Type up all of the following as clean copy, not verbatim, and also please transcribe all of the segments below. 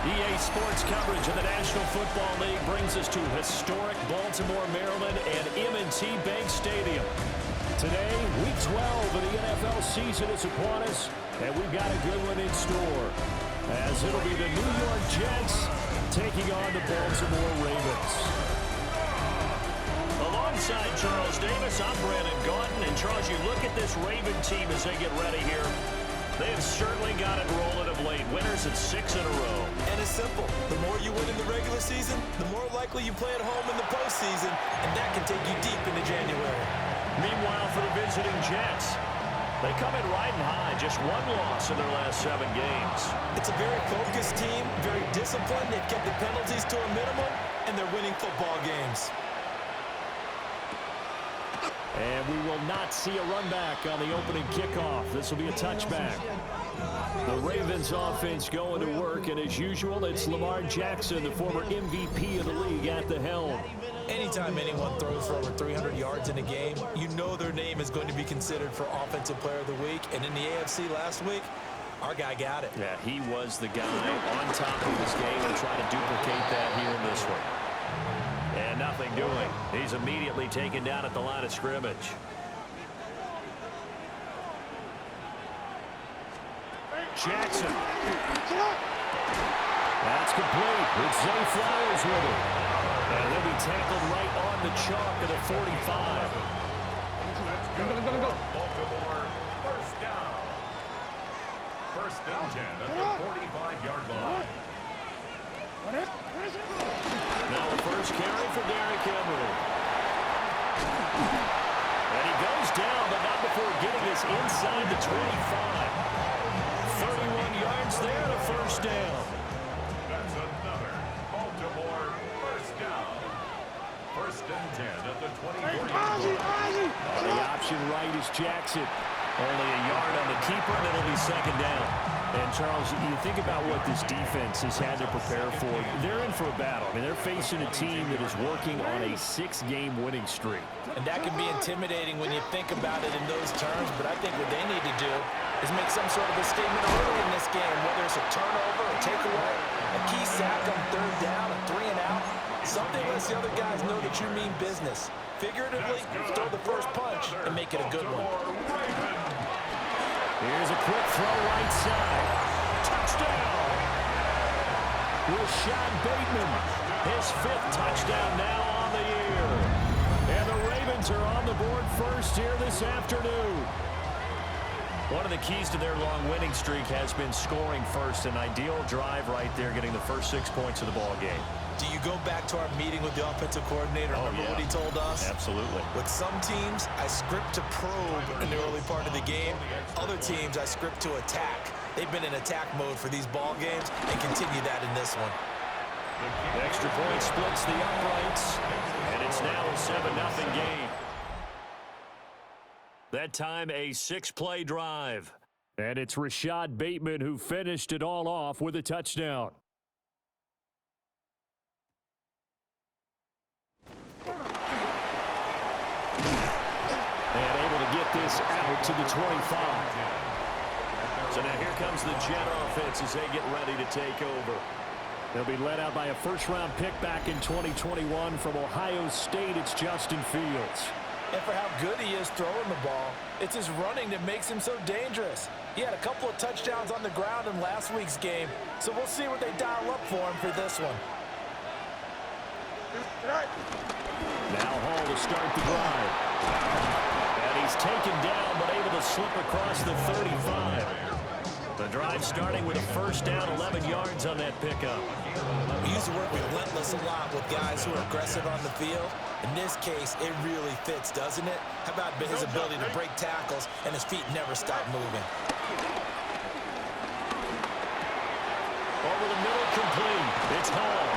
EA Sports coverage of the National Football League brings us to historic Baltimore, Maryland, and M&T Bank Stadium. Today, Week 12 of the NFL season is upon us, and we've got a good one in store, as it'll be the New York Jets taking on the Baltimore Ravens. Alongside Charles Davis, I'm Brandon Gaudin, and Charles, you look at this Raven team as they get ready here. They have certainly got it rolling of late. Winners of 6 in a row. And it's simple. The more you win in the regular season, the more likely you play at home in the postseason, and that can take you deep into January. Meanwhile, for the visiting Jets, they come in riding high. Just one loss in their last 7 games. It's a very focused team, very disciplined. They've kept the penalties to a minimum, and they're winning football games. And we will not see a run back on the opening kickoff. This will be a touchback. The Ravens offense going to work, and as usual, it's Lamar Jackson, the former MVP of the league, at the helm. Anytime anyone throws for over 300 yards in a game, you know their name is going to be considered for Offensive Player of the Week. And in the AFC last week, our guy got it. Yeah, he was the guy on top of his game and try to duplicate that here in this one. And nothing doing. He's immediately taken down at the line of scrimmage. Jackson. That's complete. It's Zay Flowers with it. And he'll be tackled right on the chalk at the 45. Baltimore, first down. First and 10 at the 45-yard line. Now the first carry for Derrick Henry. And he goes down, but not before getting this inside the 25. 31 yards there, and a first down. That's another Baltimore first down. First and 10 at the 20-yard line. The option right is Jackson. Only a yard on the keeper, and it'll be second down. And, Charles, you think about what this defense has had to prepare for. They're in for a battle. I mean, they're facing a team that is working on a 6-game winning streak. And that can be intimidating when you think about it in those terms, but I think what they need to do is make some sort of a statement early in this game, whether it's a turnover, a takeaway, a key sack on third down, a 3 and out. Something lets the other guys know that you mean business. Figuratively, throw the first punch and make it a good one. Here's a quick throw right side. Touchdown! Rashad Bateman, his 5th touchdown now on the year. And the Ravens are on the board first here this afternoon. One of the keys to their long winning streak has been scoring first. An ideal drive right there, getting the first 6 points of the ball game. Do you go back to our meeting with the offensive coordinator? Remember what he told us? Absolutely. With some teams, I script to probe in the early part of the game. Other teams, I script to attack. They've been in attack mode for these ball games and continue that in this one. The extra point splits the uprights, and it's now a 7-0 game. That time, a 6-play drive. And it's Rashad Bateman who finished it all off with a touchdown. And able to get this out to the 25. So now here comes the Jet offense as they get ready to take over. They'll be led out by a first-round pick back in 2021 from Ohio State. It's Justin Fields. And for how good he is throwing the ball, it's his running that makes him so dangerous. He had a couple of touchdowns on the ground in last week's game, so we'll see what they dial up for him for this one. Now Hall to start the drive. And he's taken down, but able to slip across the 35. The drive starting with a first down, 11 yards on that pickup. We used to work relentless a lot with guys who are aggressive on the field. In this case, it really fits, doesn't it? How about his ability to break tackles and his feet never stop moving? Over the middle, complete. It's Hall.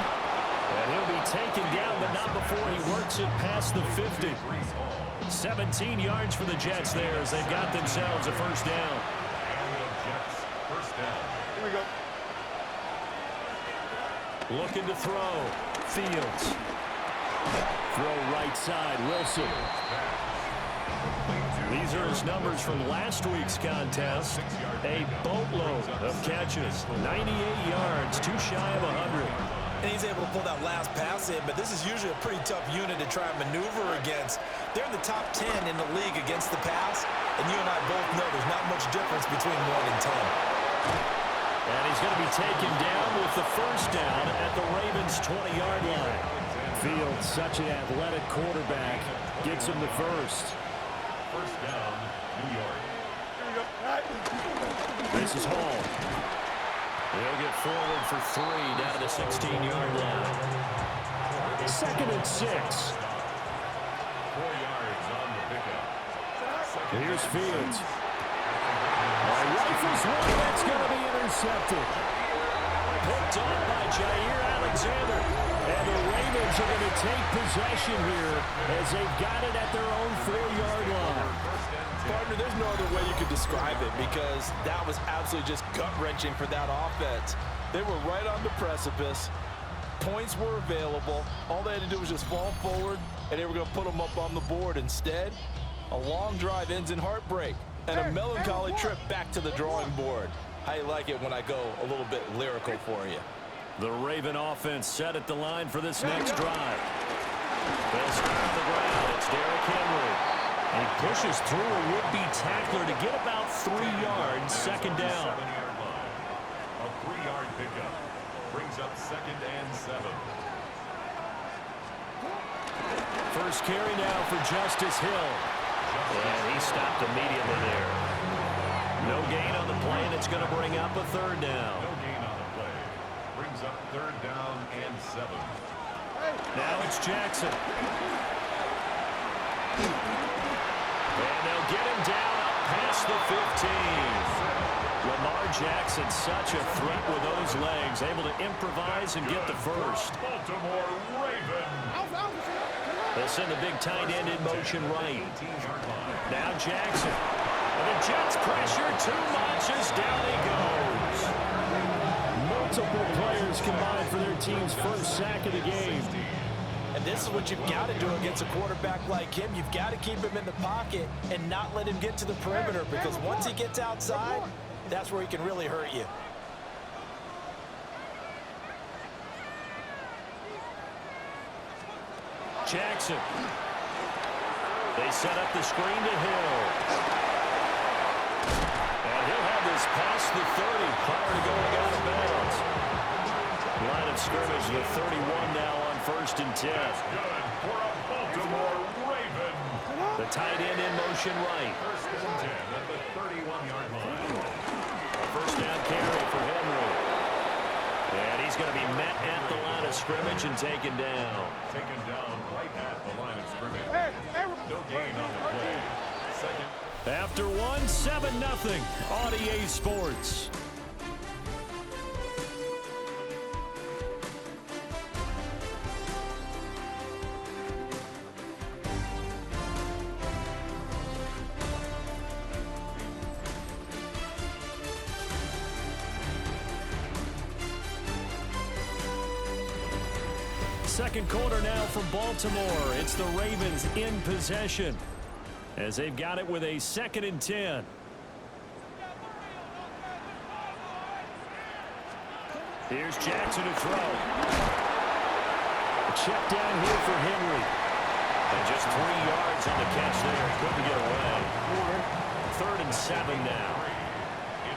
And he'll be taken down, but not before he works it past the 50. 17 yards for the Jets there as they've got themselves a first down. First down. Here we go. Looking to throw. Fields. Throw right side. Wilson. Complete to These are his numbers from last week's contest. A boatload of catches, 98 yards, too shy of 100. And he's able to pull that last pass in, but this is usually a pretty tough unit to try and maneuver against. They're in the top 10 in the league against the pass, and you and I both know there's not much difference between 1 and 10. And he's going to be taken down with the first down at the Ravens' 20-yard line. Fields, such an athletic quarterback, gets him the first. First down, New York. This is Hall. He'll get forward for 3 down to the 16-yard line. 2nd and 6. 4 yards on the pickup. Here's Fields. Rifles one, that's going to be intercepted. Picked off by Jair Alexander. And the Ravens are going to take possession here as they've got it at their own 4-yard line. Partner, there's no other way you could describe it because that was absolutely just gut-wrenching for that offense. They were right on the precipice. Points were available. All they had to do was just fall forward, and they were going to put them up on the board. Instead, a long drive ends in heartbreak and a melancholy trip back to the drawing board. How you like it when I go a little bit lyrical for you? The Raven offense set at the line for this next drive. They'll start on the ground. It's Derrick Henry. And he pushes through a would-be tackler to get about 3 yards, 2nd down. 7-yard line. A 3-yard pickup. Brings up 2nd and 7. First carry now for Justice Hill. And he stopped immediately there. No gain on the play, and it's going to bring up a 3rd down. No gain on the play. Brings up 3rd down and 7. Now it's Jackson. And they'll get him down up past the 15. Lamar Jackson, such a threat with those legs, able to improvise and get the first. Baltimore Ravens. They'll send the big tight end in motion right. 18-yard line. Now Jackson. And the Jets pressure too much as down he goes. Multiple players combined for their team's first sack of the game. And this is what you've got to do against a quarterback like him. You've got to keep him in the pocket and not let him get to the perimeter because once he gets outside, that's where he can really hurt you. Jackson. They set up the screen to Hill. And he'll have this past the 30 prior to going out of bounds. Line of scrimmage, the 31 now on 1st and 10. Good for a Baltimore Raven. The tight end in motion right. 1st and 10 at the 31-yard line. First down carry for Henry. And he's going to be met at the line of scrimmage and taken down. Taken down right at the line of scrimmage. No gain on the play. 2nd. After 1, 7-0 on EA Sports. Second quarter now from Baltimore. It's the Ravens in possession as they've got it with a 2nd and 10. Here's Jackson to throw. A check down here for Henry. And just 3 yards on the catch there. Couldn't get away. 3rd and 7 now.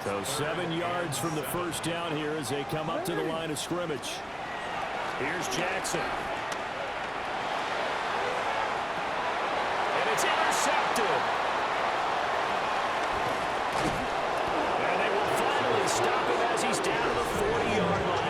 So 7 yards from the first down here as they come up to the line of scrimmage. Here's Jackson. And it's intercepted. And they will finally stop him as he's down to the 40-yard line.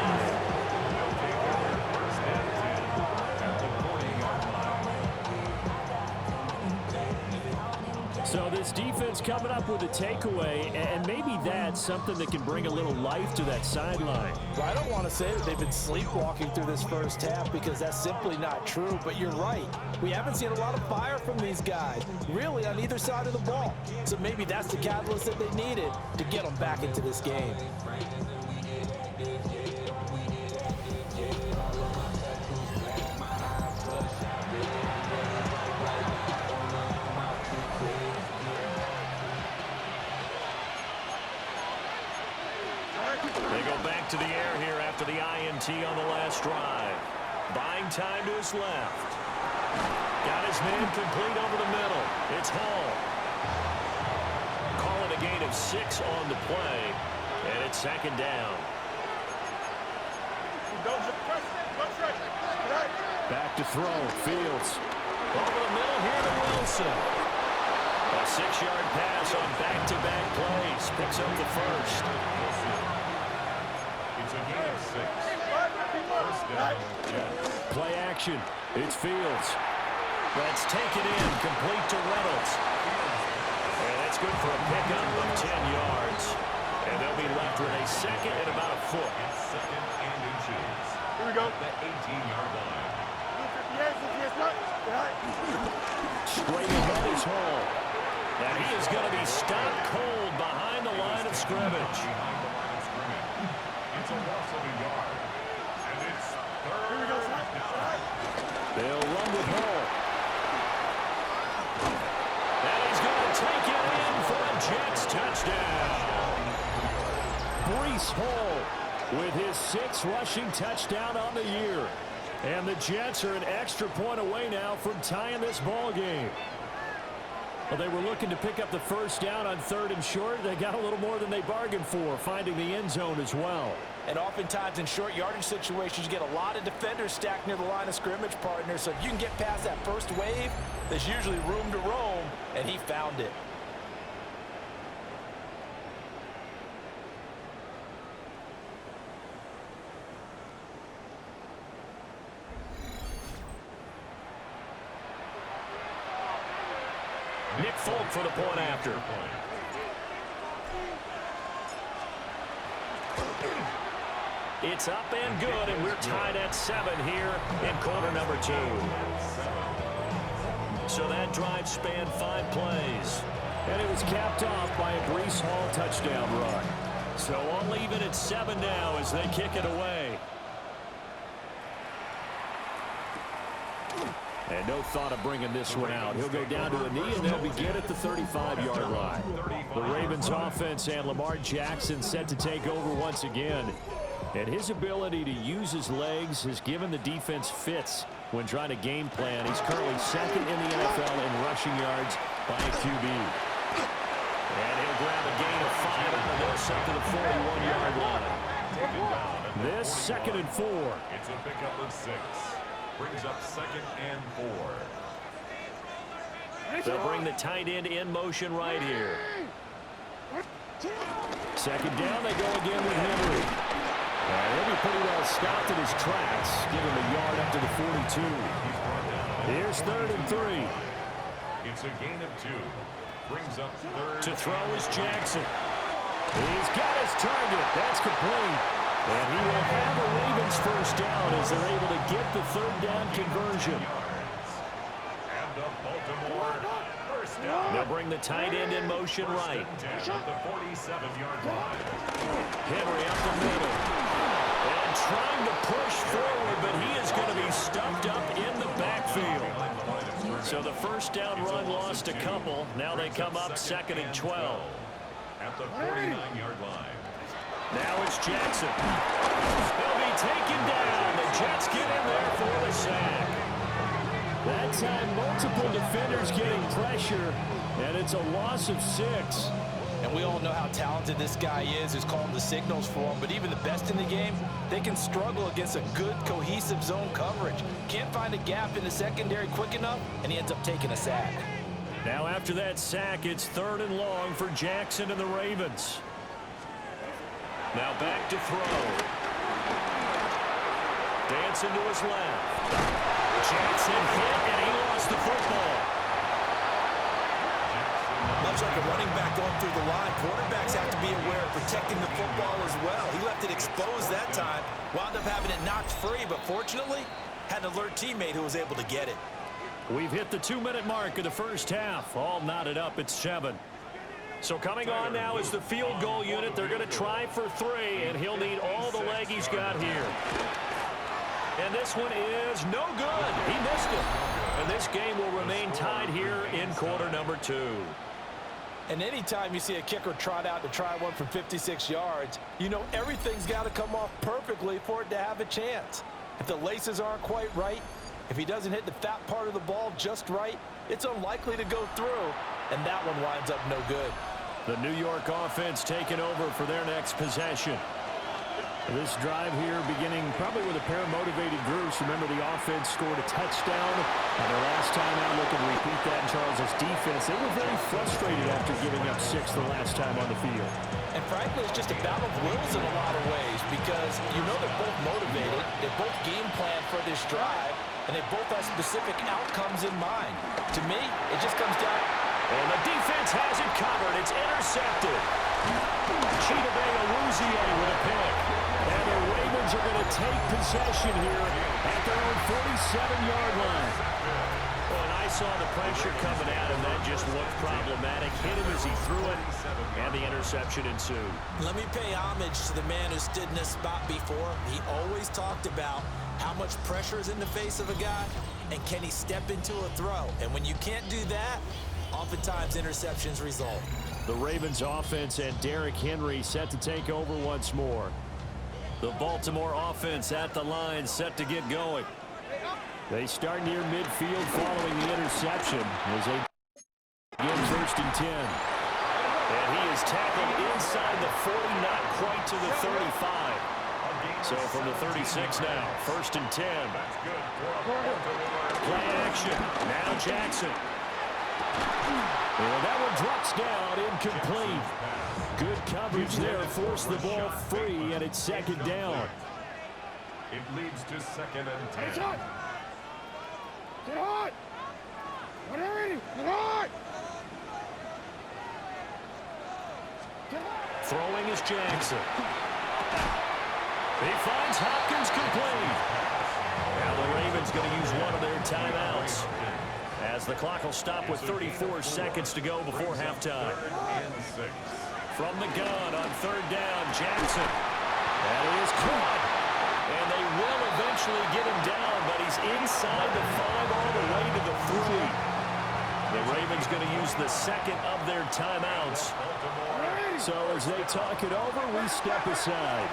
So this defense coming up with a takeaway, and maybe that's something that can bring a little life to that sideline. Well, I don't want to say that they've been sleepwalking through this first half because that's simply not true, but you're right. We haven't seen a lot of fire from these guys, really on either side of the ball. So maybe that's the catalyst that they needed to get them back into this game. after the INT on the last drive. Buying time to his left. Got his man complete over the middle. It's Hall. Calling a gain of 6 on the play, and it's second down. Back to throw. Fields. Over the middle here to Wilson. A 6-yard pass on back-to-back plays. Picks up the first. It's a gain of 6. First down. Play action. It's Fields. That's taken in. Complete to Reynolds. And that's good for a pickup of 10 yards. And they'll be left with a second and about a foot. It's second and inches. Here we go. The 18-yard line. Straight ahead is Hall. And he is going to be stopped cold behind the line of scrimmage. Behind the line of scrimmage. It's a loss of a yard. And it's third down. They'll run with Hall. And he's going to take it in for a Jets touchdown. Breece Hall with his 6th rushing touchdown on the year. And the Jets are an extra point away now from tying this ball game. Well, they were looking to pick up the first down on 3rd and short. They got a little more than they bargained for, finding the end zone as well. And oftentimes in short yardage situations, you get a lot of defenders stacked near the line of scrimmage, partner. So if you can get past that first wave, there's usually room to roam, and he found it. Nick Folk for the point after. It's up and good, and we're tied at 7 here in quarter number 2. So that drive spanned 5 plays. And it was capped off by a Breece Hall touchdown run. So I'll leave it at 7 now as they kick it away. And no thought of bringing this one out. He'll go down to a knee, and they'll begin at the 35-yard line. The Ravens offense and Lamar Jackson set to take over once again. And his ability to use his legs has given the defense fits when trying to game plan. He's currently 2nd in the NFL in rushing yards by a QB. And he'll grab a gain of 5 out of this up to the 41-yard line. This 2nd and 4. It's a pickup of 6. Brings up 2nd and 4. They'll bring the tight end in motion right here. 2nd down, they go again with Henry. He'll be pretty well stopped in his tracks. Give him a yard up to the 42. Here's 3rd and 3. It's a gain of 2. Brings up 3rd. To throw is Jackson. He's got his target. That's complete. And he will have the Ravens first down as they're able to get the 3rd down conversion. And the Baltimore first down. They'll bring the tight end in motion right. At the 47-yard line. Henry up the middle. And trying to push forward, but he is going to be stuffed up in the backfield. So the first down run lost a couple. Now they come up 2nd and 12. At the 49-yard line. Now it's Jackson. He'll be taken down. The Jets get in there for the sack. That time, multiple defenders getting pressure, and it's a loss of 6. And we all know how talented this guy is, who's calling the signals for him. But even the best in the game, they can struggle against a good, cohesive zone coverage. Can't find a gap in the secondary quick enough, and he ends up taking a sack. Now after that sack, it's 3rd and long for Jackson and the Ravens. Now back to throw. Dancing to his left. Jackson hit, and he lost the football. Much like a running back going through the line, quarterbacks have to be aware of protecting the football as well. He left it exposed that time, wound up having it knocked free, but fortunately, had an alert teammate who was able to get it. We've hit the 2-minute mark of the first half. All knotted up at 7. So coming on now is the field goal unit. They're going to try for 3, and he'll need all the leg he's got here. And this one is no good. He missed it. And this game will remain tied here in quarter number 2. And anytime you see a kicker trot out to try one from 56 yards, you know everything's got to come off perfectly for it to have a chance. If the laces aren't quite right, if he doesn't hit the fat part of the ball just right, it's unlikely to go through, and that one winds up no good. The New York offense taking over for their next possession. This drive here beginning probably with a pair of motivated groups. Remember, the offense scored a touchdown. And their last time out, looking to repeat that in Charles' defense. They were very frustrated after giving up 6 the last time on the field. And frankly, it's just a battle of wills in a lot of ways because you know they're both motivated. They both game plan for this drive, and they both have specific outcomes in mind. To me, it just comes down. And the defense has it covered. It's intercepted. Chidobe Awuzie with a pick. And the Ravens are going to take possession here at their own 47-yard line. Well, and I saw the pressure coming at him. That just looked problematic. Hit him as he threw it, and the interception ensued. Let me pay homage to the man who stood in this spot before. He always talked about how much pressure is in the face of a guy, and can he step into a throw. And when you can't do that, oftentimes interceptions result. The Ravens offense and Derrick Henry set to take over once more. The Baltimore offense at the line, set to get going. They start near midfield following the interception as they begin 1st and 10. And he is tackled inside the 40, not quite to the 35. So from the 36 now, 1st and 10. Play action. Now Jackson. And that one drops down, incomplete. Good coverage there, forced the ball free, and it's 2nd down. It leads to 2nd and 10. Get on! Get on! Throwing is Jackson. He finds Hopkins complete. Now the Ravens going to use one of their timeouts, as the clock will stop with 34 seconds to go before halftime. From the gun on 3rd down, Jackson. That is caught. And they will eventually get him down, but he's inside the 5 all the way to the 3. The Ravens going to use the 2nd of their timeouts. So as they talk it over, we step aside.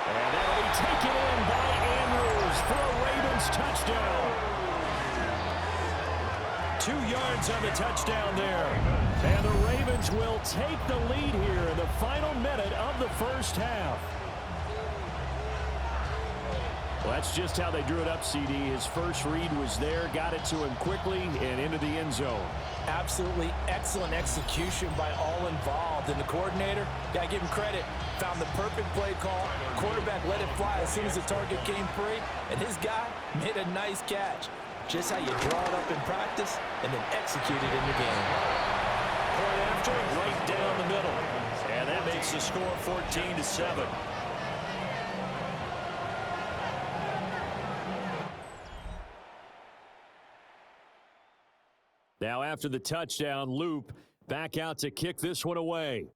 And that'll be taken in by Andrews for a Ravens touchdown. 2 yards on the touchdown there. And the Ravens will take the lead here in the final minute of the 1st half. Well, that's just how they drew it up, CD. His first read was there, got it to him quickly, and into the end zone. Absolutely excellent execution by all involved. And the coordinator, got to give him credit, found the perfect play call. Quarterback let it fly as soon as the target came free, and his guy made a nice catch. Just how you draw it up in practice and then execute it in the game. Point after, right down the middle. And that makes the score 14-7. Now after the touchdown, Loop back out to kick this one away.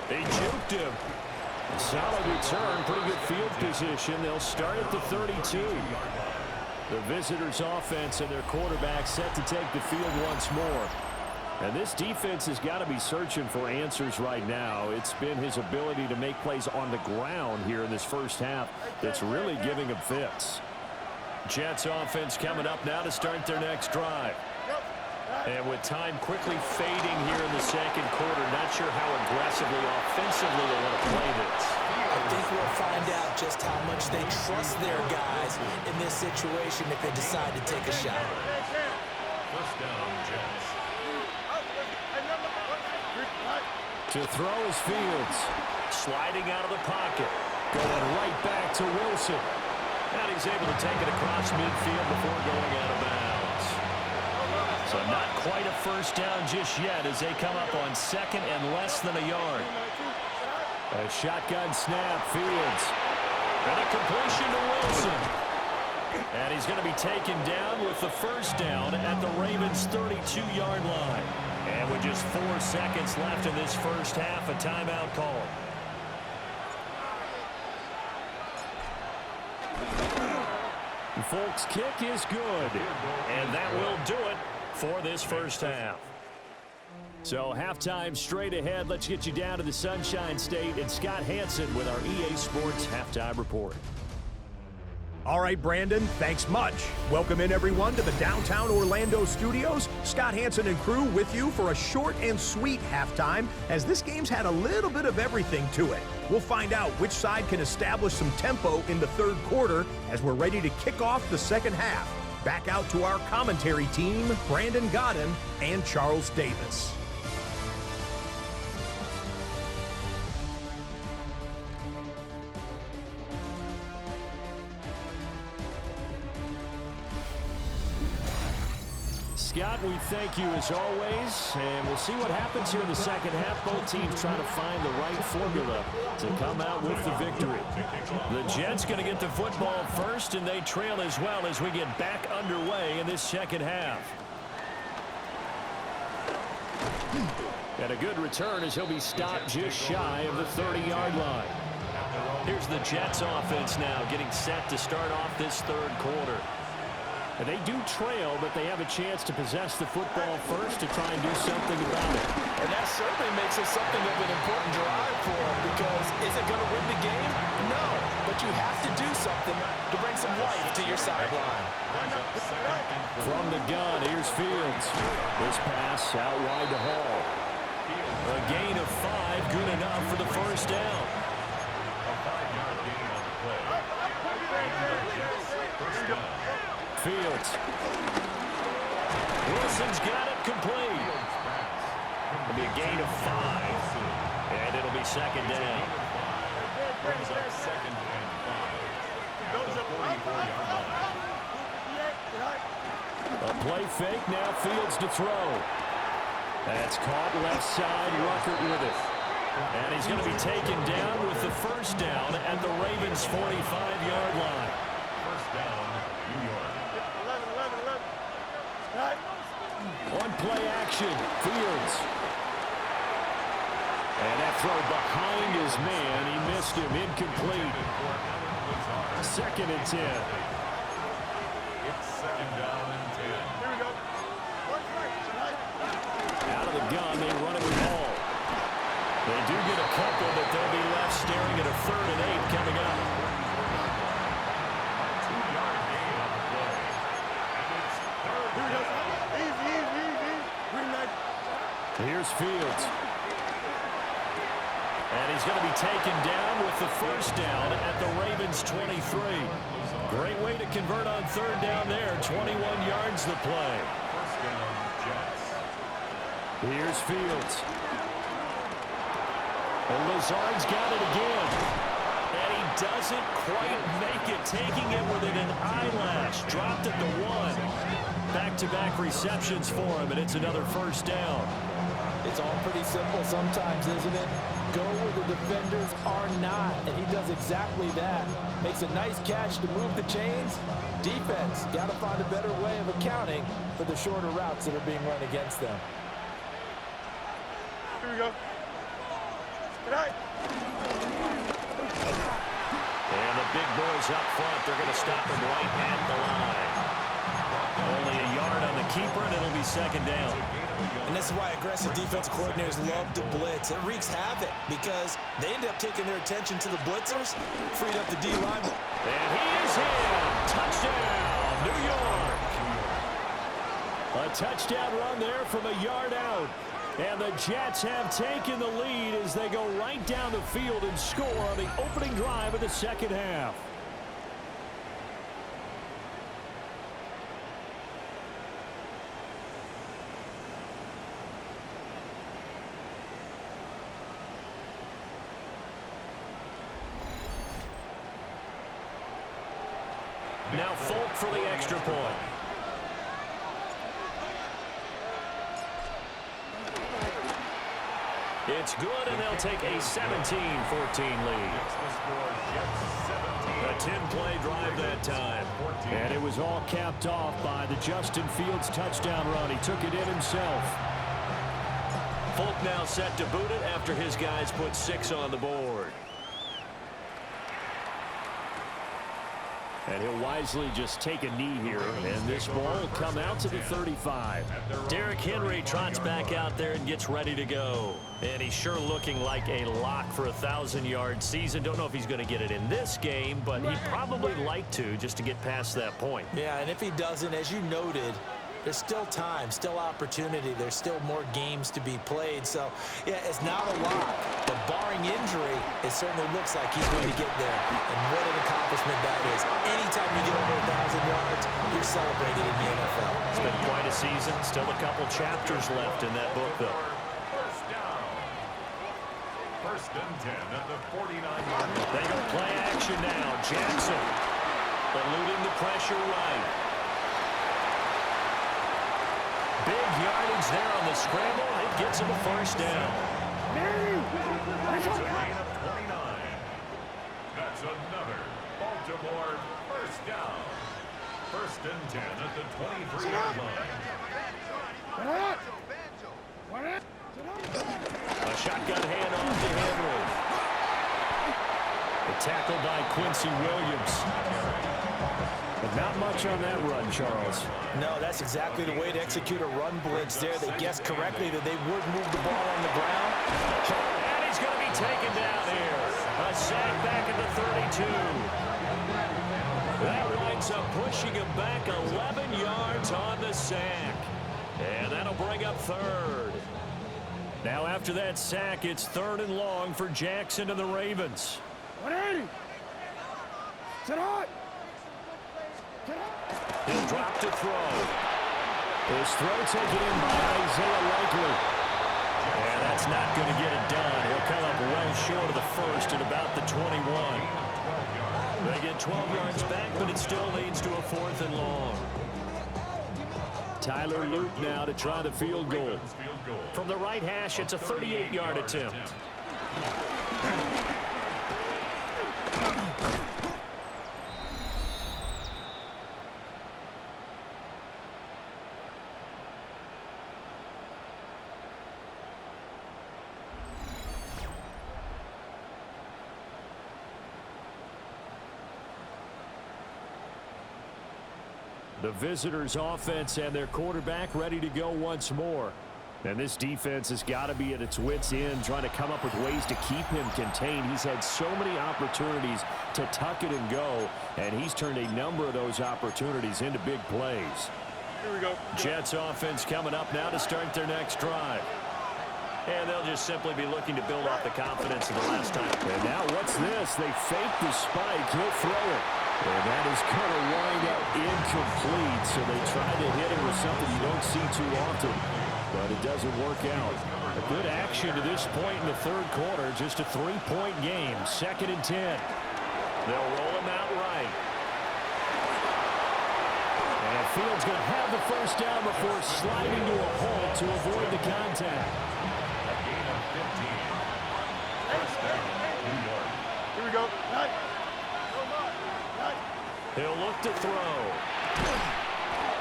They juked him. Solid return, pretty good field position. They'll start at the 32. The visitors' offense and their quarterback set to take the field once more. And this defense has got to be searching for answers right now. It's been his ability to make plays on the ground here in this 1st half that's really giving him fits. Jets offense coming up now to start their next drive. And with time quickly fading here in the 2nd quarter, not sure how aggressively, offensively they want to play this. I think we'll find out just how much they trust their guys in this situation if they decide to take a shot. 1st down, Jets. To throw is Fields. Sliding out of the pocket. Going right back to Wilson. And he's able to take it across midfield before going out of bounds. So not quite a 1st down just yet as they come up on 2nd and less than a yard. A shotgun snap, Fields. And a completion to Wilson. And he's going to be taken down with the 1st down at the Ravens' 32-yard line. And with just 4 seconds left in this 1st half, a timeout call. Folk's kick is good. And that will do it for this first half. So halftime straight ahead. Let's get you down to the Sunshine State and Scott Hansen with our EA Sports Halftime Report. All right, Brandon, thanks much. Welcome in, everyone, to the downtown Orlando studios. Scott Hansen and crew with you for a short and sweet halftime, as this game's had a little bit of everything to it. We'll find out which side can establish some tempo in the third quarter as we're ready to kick off the second half. Back out to our commentary team, Brandon Godden and Charles Davis. Scott, we thank you as always, and we'll see what happens here in the second half. Both teams trying to find the right formula to come out with the victory. The Jets going to get the football first, and they trail as well as we get back underway in this second half. And a good return as he'll be stopped just shy of the 30-yard line. Here's the Jets offense now getting set to start off this third quarter. And they do trail, but they have a chance to possess the football first to try and do something about it. And that certainly makes it something of an important drive for them, because is it going to win the game? No, but you have to do something to bring some life to your sideline. From the gun, here's Fields. This pass out wide to Hall. A gain of 5, good enough for the first down. A 5-yard gain on the play. First down. Fields. Wilson's got it complete. It'll be a gain of 5. And it'll be second down. Brings up second and 5. Goes up 44-yard line. A play fake, now Fields to throw. That's caught left side, Ruckert with it. And he's going to be taken down with the first down at the Ravens' 45-yard line. First down, New York. On play action, Fields. And that throw behind his man. He missed him, incomplete. Second and 10. It's second down and 10. Here we go. Out of the gun, they run it with Hall. They do get a couple, but they'll be left staring at a 3rd and 8 coming up. 2-yard gain on the play. And it's third down. Here's Fields. And he's going to be taken down with the first down at the Ravens' 23. Great way to convert on third down there. 21 yards the play. First down, Jets. Here's Fields. And Lazard's got it again. And he doesn't quite make it, taking it within an eyelash. Dropped at the 1. Back-to-back receptions for him, and it's another first down. It's all pretty simple sometimes, isn't it? Go where the defenders are not, and he does exactly that. Makes a nice catch to move the chains. Defense, got to find a better way of accounting for the shorter routes that are being run against them. Here we go. Good night. And the big boys up front, they're going to stop him right at the line. Only a yard on the keeper, and it'll be second down. And this is why aggressive defense coordinators love to blitz. It wreaks havoc because they end up taking their attention to the blitzers, freed up the D-line. And he is in. Touchdown, New York. A touchdown run there from a yard out. And the Jets have taken the lead as they go right down the field and score on the opening drive of the second half. Now Folk for the extra point. It's good, and they'll take a 17-14 lead. A 10-play drive that time. And it was all capped off by the Justin Fields touchdown run. He took it in himself. Folk now set to boot it after his guys put 6 on the board. And he'll wisely just take a knee here, and this ball will come out to the 35. Derrick Henry trots back out there and gets ready to go. And he's sure looking like a lock for a 1,000-yard season. Don't know if he's going to get it in this game, but he'd probably like to just to get past that point. Yeah, and if he doesn't, as you noted, there's still time, still opportunity. There's still more games to be played. So, yeah, it's not a lock. But barring injury, it certainly looks like he's going to get there. And what an accomplishment that is. Anytime you get over 1,000 yards, you're celebrated in the NFL. It's been quite a season. Still a couple chapters left in that book, though. First down. First and 10 at the 49-yard line. They go play action now. Jackson eluding the pressure right. Big yardage there on the scramble. It gets him a first down. That's a gain of 29. That's another Baltimore first down. First and 10 at the 23-yard line. A shotgun handoff to Henry. The tackle by Quincy Williams. But not much on that run, Charles. No, that's exactly the way to execute a run blitz there. They guessed correctly that they would move the ball on the ground. And he's going to be taken down here. A sack back at the 32. That winds up pushing him back 11 yards on the sack. And that'll bring up third. Now after that sack, it's 3rd and long for Jackson and the Ravens. 180. Sit on. He'll drop to throw. His throw taken in by Isaiah Likely. And that's not going to get it done. He'll come up well short of the first at about the 21. They get 12 yards back, but it still leads to a 4th and long. Tyler Luke now to try the field goal. From the right hash, it's a 38-yard attempt. The visitors' offense and their quarterback ready to go once more. And this defense has got to be at its wits' end, trying to come up with ways to keep him contained. He's had so many opportunities to tuck it and go, and he's turned a number of those opportunities into big plays. Here we go. Jets offense coming up now to start their next drive. And they'll just simply be looking to build off the confidence of the last time. And now what's this? They fake the spike. He'll throw it. And that is going to wind up incomplete. So they tried to hit him with something you don't see too often. But it doesn't work out. A good action to this point in the 3rd quarter. Just a 3-point game. 2nd and 10. They'll roll him out right. And Fields going to have the first down before sliding to a halt to avoid the contact. A gain of 15. First down, New York. Here we go. Nice. He'll look to throw.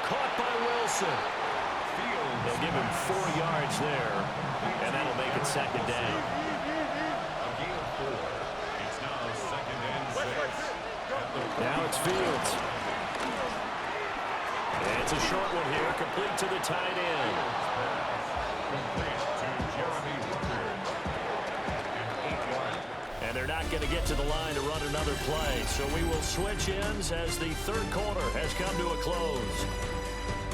Caught by Wilson. They'll give him 4 yards there, and that'll make it 2nd down. A gain of 4. It's now 2nd and 6. Now it's Fields. And it's a short one here, complete to the tight end. Complete to Jeremy Ruckert. And 8 yards. And they're not going to get to the line to run another play, so we will switch ends as the 3rd quarter has come to a close.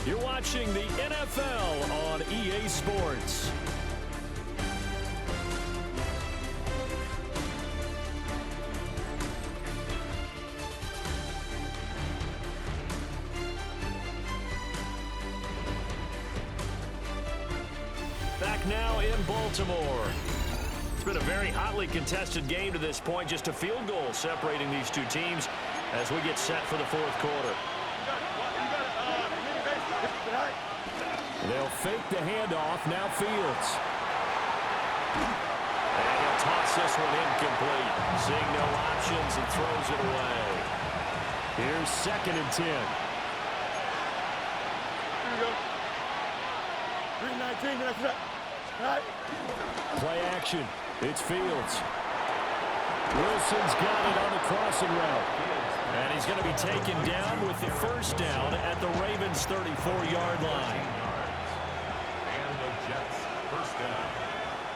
You're watching the NFL on EA Sports. Back now in Baltimore. It's been a very hotly contested game to this point. Just a field goal separating these two teams as we get set for the 4th quarter. They'll fake the handoff. Now Fields. And he'll toss this one incomplete. Seeing no options and throws it away. Here's 2nd and 10. Here we go. 3-19. That's it. Right. Play action. It's Fields. Wilson's got it on the crossing route. And he's going to be taken down with the first down at the Ravens' 34-yard line. And the Jets first down.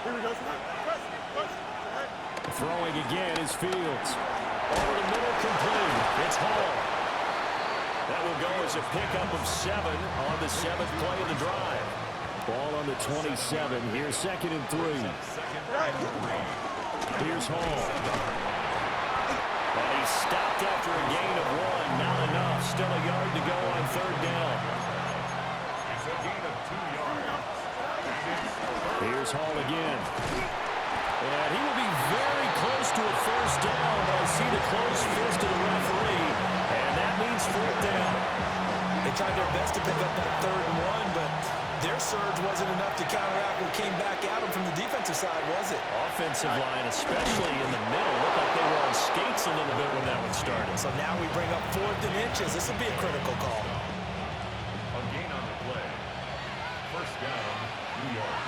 Here we go. Throwing again is Fields. Over the middle, complete. It's Hall. That will go as a pickup of 7 on the 7th play of the drive. Ball on the 27. Here's 2nd and 3. Here's Hall. And he's stopped after a gain of 1. Not enough. Still a yard to go on 3rd down. It's a gain of 2 yards. Here's Hall again. And he will be very close to a first down, but I see the close fist of the referee, and that means 4th down. They tried their best to pick up that 3rd and 1, but their surge wasn't enough to counteract what came back at them from the defensive side, was it? Offensive line, especially in the middle, looked like they were on skates a little bit when that one started. So now we bring up 4th and inches. This will be a critical call. A gain on the play. First down, New York.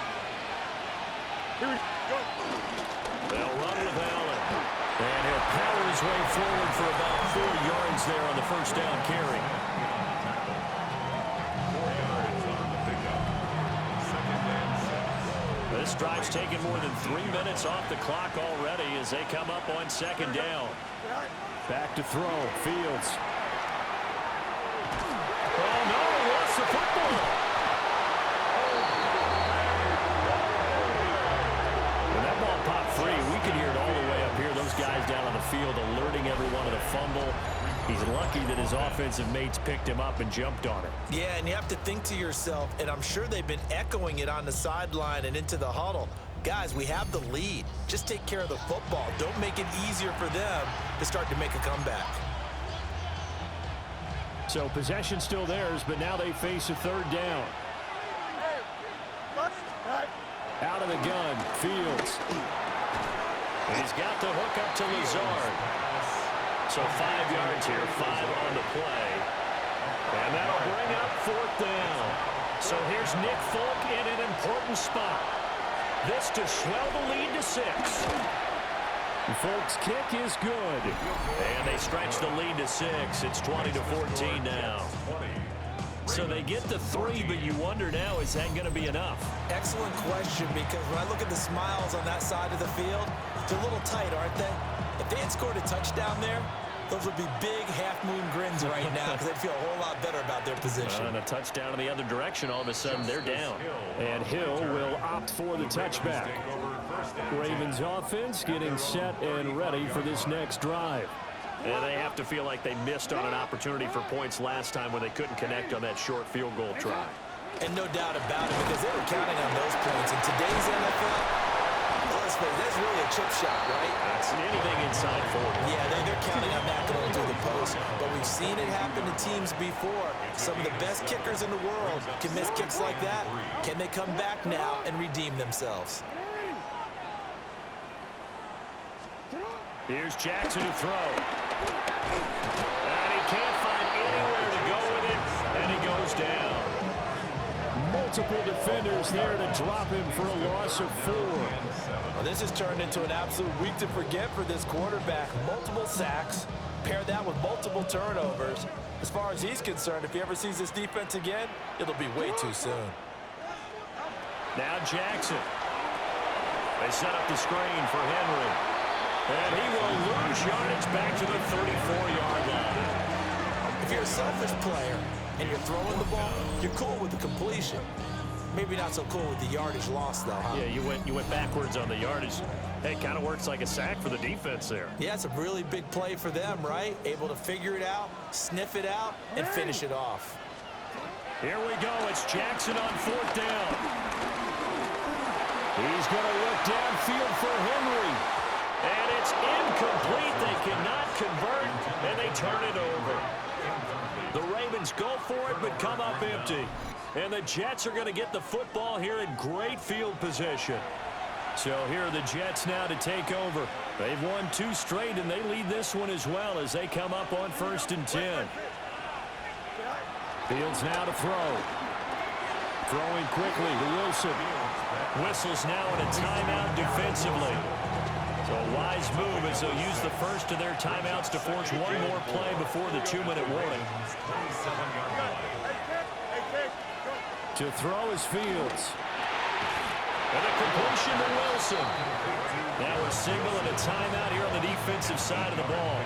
Here we go. They'll run with Allen. And he'll power his way forward for about 4 yards there on the first down carry. 4 yards on the pickup. 2nd and 6. This drive's taken more than 3 minutes off the clock already as they come up on 2nd down. Back to throw. Fields. Oh, no, he lost the football. When that ball popped free, we could hear it all the way up here. Those guys down on the field alerting everyone of the fumble. He's lucky that his offensive mates picked him up and jumped on it. Yeah, and you have to think to yourself, and I'm sure they've been echoing it on the sideline and into the huddle. Guys, we have the lead. Just take care of the football. Don't make it easier for them to start to make a comeback. So possession still theirs, but now they face a 3rd down. Out of the gun, Fields. And he's got the hook up to Lazard. So 5 yards here, 5 on the play. And that'll bring up 4th down. So here's Nick Folk in an important spot. This to swell the lead to 6. Folk's kick is good. And they stretch the lead to 6. It's 20-14 now. So they get the 3, but you wonder now, is that going to be enough? Excellent question, because when I look at the smiles on that side of the field, they're a little tight, aren't they? If they had scored a touchdown there, those would be big half-moon grins right now because they'd feel a whole lot better about their position. And a touchdown in the other direction, all of a sudden they're down. And Hill will opt for the touchback. Ravens offense getting set and ready for this next drive. And they have to feel like they missed on an opportunity for points last time when they couldn't connect on that short field goal try. And no doubt about it, because they were counting on those points. In today's NFL, let's face it, that's really a chip shot, right? That's anything inside 40. Yeah, they're counting on that going through the post. But we've seen it happen to teams before. Some of the best kickers in the world can miss kicks like that. Can they come back now and redeem themselves? Here's Jackson to throw. And he can't find anywhere to go with it, and he goes down. Multiple defenders there to drop him for a loss of 4. Well, this has turned into an absolute week to forget for this quarterback. Multiple sacks, pair that with multiple turnovers. As far as he's concerned, if he ever sees this defense again, it'll be way too soon. Now Jackson. They set up the screen for Henry. And he will lose yardage back to the 34-yard line. If you're a selfish player and you're throwing the ball, you're cool with the completion. Maybe not so cool with the yardage loss, though, huh? Yeah, you went backwards on the yardage. Hey, it kind of works like a sack for the defense there. Yeah, it's a really big play for them, right? Able to figure it out, sniff it out, and finish it off. Here we go. It's Jackson on 4th down. He's going to look downfield for Henry. And it's incomplete. They cannot convert, and they turn it over. The Ravens go for it, but come up empty. And the Jets are going to get the football here in great field position. So here are the Jets now to take over. They've won 2 straight, and they lead this one as well as they come up on 1st and 10. Fields now to throw. Throwing quickly to Wilson. Whistles now in a timeout defensively. So a wise move as they'll use the first of their timeouts to force one more play before the 2-minute warning. To throw is Fields. And a completion to Wilson. Now we're signaling a timeout here on the defensive side of the ball.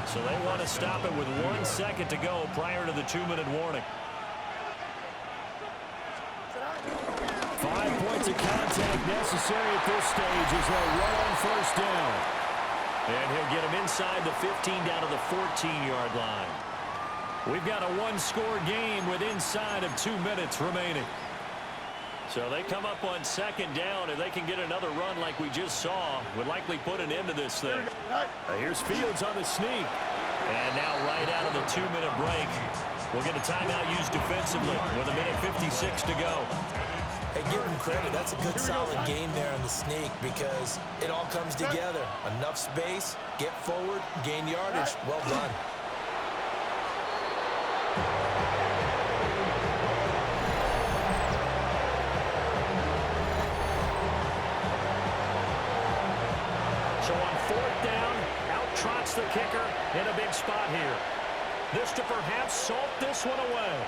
So they want to stop it with 1 second to go prior to the 2-minute warning. 5 points of contact necessary at this stage as they'll run on first down. And he'll get him inside the 15 down to the 14-yard line. We've got a one-score game with inside of 2 minutes remaining. So they come up on second down, and they can get another run like we just saw. Would likely put an end to this thing. Here's Fields on the sneak. And now right out of the 2-minute break, we'll get a timeout used defensively with 1:56 to go. Hey, give him credit. That's a good, solid game there on the sneak because it all comes together. Enough space, get forward, gain yardage. Well done. So on fourth down, out trots the kicker in a big spot here. This to perhaps salt this one away.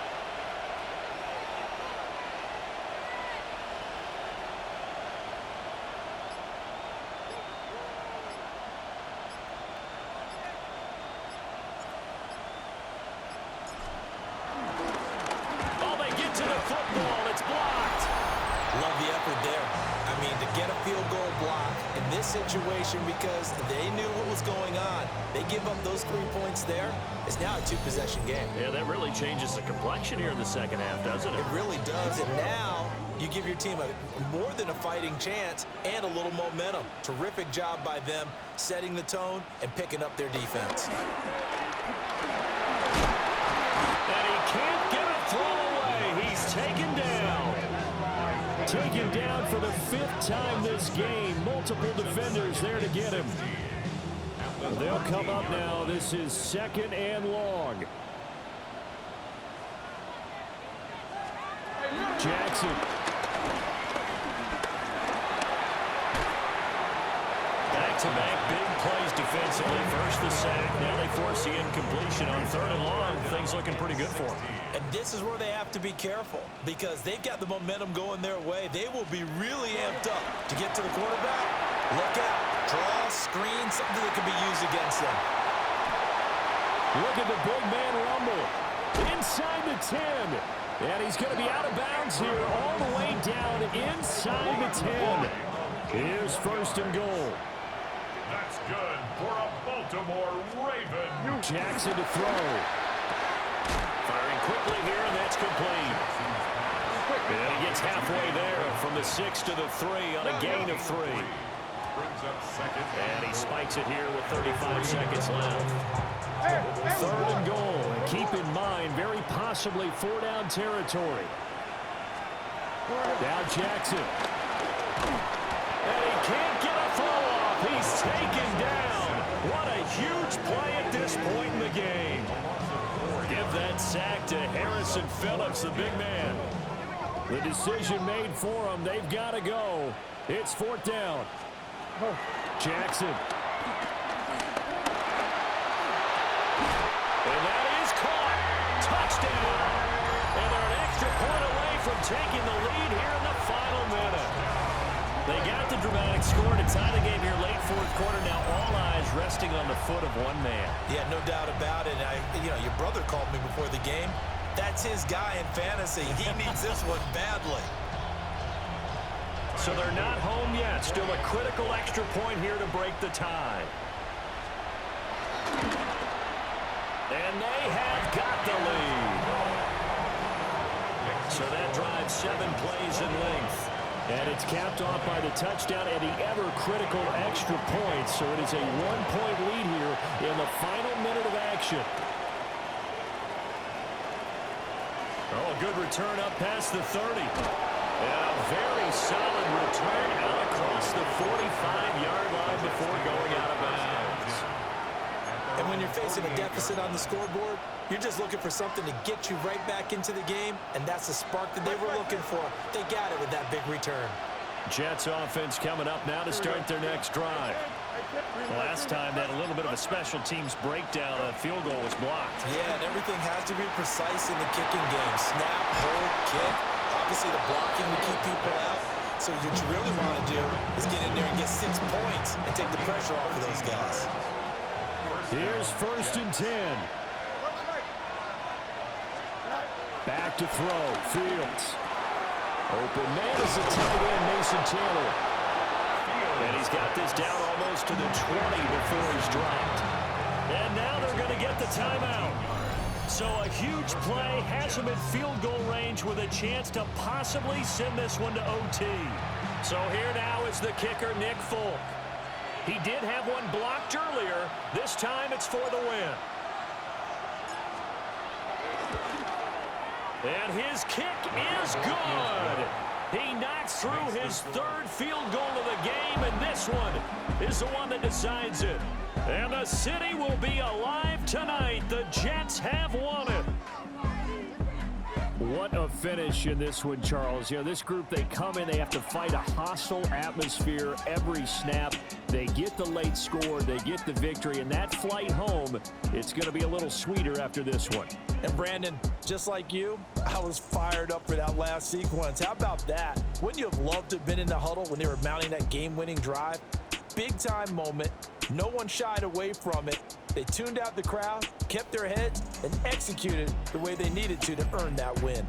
Oh, they get to the football. It's blocked. Love the effort there. I mean, to get a field goal block in this situation because they knew what was going on. They give up those 3 points there. It's now a 2-possession game. Yeah, that really changes the complexion here in the second half, doesn't it? It really does. And now you give your team more than a fighting chance and a little momentum. Terrific job by them setting the tone and picking up their defense. And he can't get a throw away. He's taken down. Taken down for the 5th time this game. Multiple defenders there to get him. They'll come up now. This is 2nd and long. Jackson. Back-to-back big plays defensively. First the sack. Now they force the incompletion on 3rd and long. Things looking pretty good for them. And this is where they have to be careful because they've got the momentum going their way. They will be really amped up to get to the quarterback. Look out. Draw, screen, something that can be used against them. Look at the big man rumble. Inside the 10. And he's going to be out of bounds here all the way down inside the 10. Here's 1st and goal. That's good for a Baltimore Raven. Jackson to throw. Firing quickly here, and that's complete. And he gets halfway there from the 6 to the 3 on a gain of 3. And he spikes it here with 35 seconds left. 3rd and goal. And keep in mind, very possibly 4-down territory. Now Jackson. And he can't get a throw off. He's taken down. What a huge play at this point in the game. Give that sack to Harrison Phillips, the big man. The decision made for him. They've got to go. It's 4th down. Jackson. And that is caught. Touchdown. And they're an extra point away from taking the lead here in the final minute. They got the dramatic score to tie the game here late 4th quarter. Now all eyes resting on the foot of one man. Yeah, no doubt about it. Your brother called me before the game. That's his guy in fantasy. He needs this one badly. So they're not home yet. Still a critical extra point here to break the tie. And they have got the lead. So that drives 7 plays in length. And it's capped off by the touchdown and the ever-critical extra point. So it is a 1-point lead here in the final minute of action. Oh, a good return up past the 30. And a very solid return out across the 45-yard line before going out of bounds. And when you're facing a deficit on the scoreboard, you're just looking for something to get you right back into the game, and that's the spark that they were looking for. They got it with that big return. Jets offense coming up now to start their next drive. Last time that a little bit of a special teams breakdown, a field goal was blocked. Yeah, and everything has to be precise in the kicking game. Snap, hold, kick. Obviously, the blocking will keep people out. So what you really want to do is get in there and get 6 points and take the pressure off of those guys. Here's 1st and 10. Back to throw. Fields. Open man is the tight end, Mason Taylor. And he's got this down almost to the 20 before he's dropped. And now they're going to get the timeout. So a huge play has him in field goal range with a chance to possibly send this one to OT. So here now is the kicker, Nick Folk. He did have one blocked earlier. This time it's for the win. And his kick is good. He knocks through his 3rd field goal of the game, and this one is the one that decides it. And the city will be alive tonight. The Jets have won it. What a finish in this one, Charles. You know, this group, they come in, they have to fight a hostile atmosphere every snap. They get the late score, they get the victory, and that flight home, it's going to be a little sweeter after this one. And Brandon, just like you, I was fired up for that last sequence. How about that? Wouldn't you have loved to have been in the huddle when they were mounting that game-winning drive? Big-time moment. No one shied away from it. They tuned out the crowd, kept their heads, and executed the way they needed to earn that win.